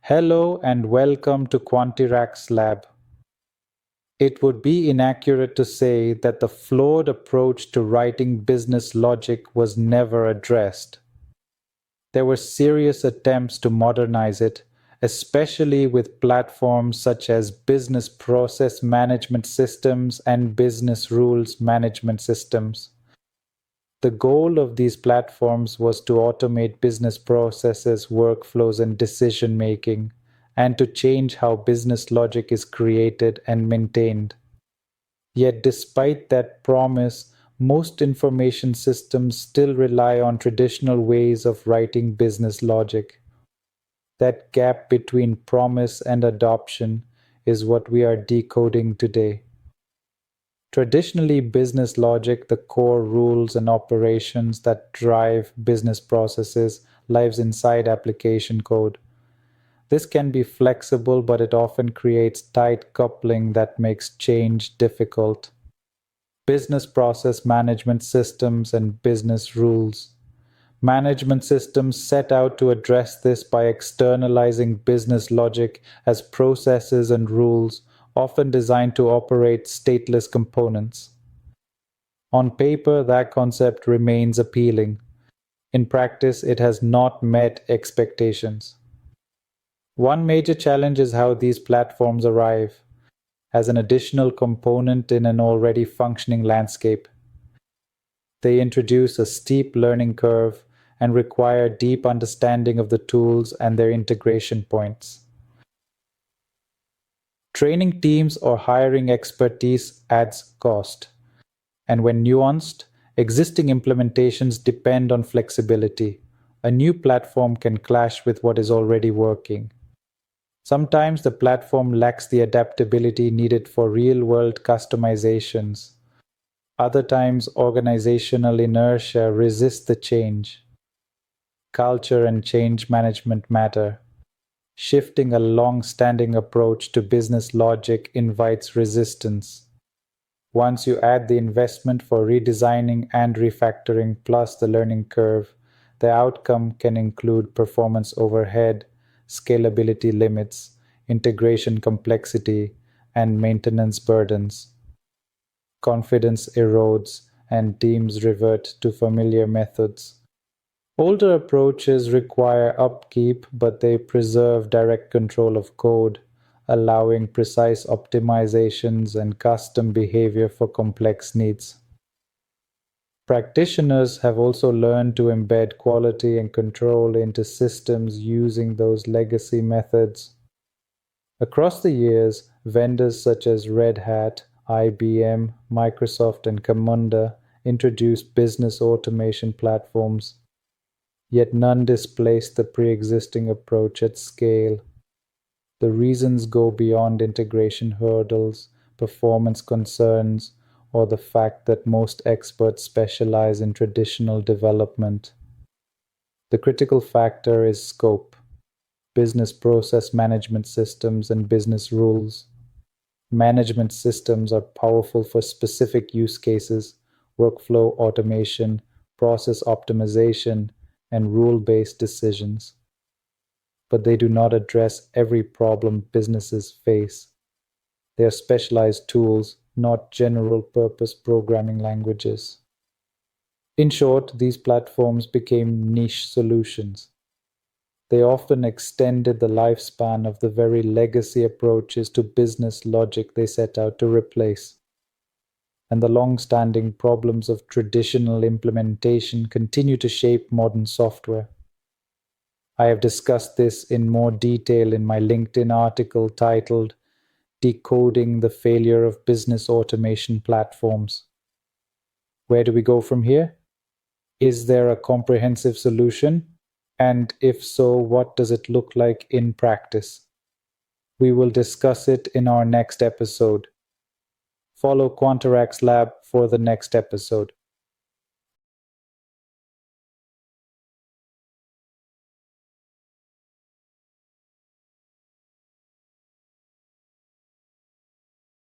Hello and welcome to Quantirax Lab. It would be inaccurate to say that the flawed approach to writing business logic was never addressed. There were serious attempts to modernize it, especially with platforms such as business process management systems and business rules management systems. The goal of these platforms was to automate business processes, workflows, and decision making, and to change how business logic is created and maintained. Yet, despite that promise, most information systems still rely on traditional ways of writing business logic. That gap between promise and adoption is what we are decoding today. Traditionally, business logic, the core rules and operations that drive business processes, lives inside application code. This can be flexible, but it often creates tight coupling that makes change difficult. Business process management systems and business rules. Management systems set out to address this by externalizing business logic as processes and rules, often designed to operate stateless components. On paper, that concept remains appealing. In practice, it has not met expectations. One major challenge is how these platforms arrive as an additional component in an already functioning landscape. They introduce a steep learning curve and require deep understanding of the tools and their integration points. Training teams or hiring expertise adds cost, and when nuanced, existing implementations depend on flexibility. A new platform can clash with what is already working. Sometimes the platform lacks the adaptability needed for real-world customizations. Other times, organizational inertia resists the change. Culture and change management matter. Shifting a long-standing approach to business logic invites resistance. Once you add the investment for redesigning and refactoring plus the learning curve, the outcome can include performance overhead, scalability limits, integration complexity, and maintenance burdens. Confidence erodes and teams revert to familiar methods. Older approaches require upkeep, but they preserve direct control of code, allowing precise optimizations and custom behavior for complex needs. Practitioners have also learned to embed quality and control into systems using those legacy methods. Across the years, vendors such as Red Hat, IBM, Microsoft, and Camunda introduced business automation platforms. Yet none displaced the pre-existing approach at scale. The reasons go beyond integration hurdles, performance concerns, or the fact that most experts specialize in traditional development. The critical factor is scope, business process management systems, and business rules. Management systems are powerful for specific use cases, workflow automation, process optimization, and rule-based decisions. But they do not address every problem businesses face. They are specialized tools, not general-purpose programming languages. In short, these platforms became niche solutions. They often extended the lifespan of the very legacy approaches to business logic they set out to replace. And the long-standing problems of traditional implementation continue to shape modern software. I have discussed this in more detail in my LinkedIn article titled Decoding the Failure of Business Automation Platforms. Where do we go from here? Is there a comprehensive solution? And if so, what does it look like in practice? We will discuss it in our next episode. Follow Quantirax Lab for the next episode.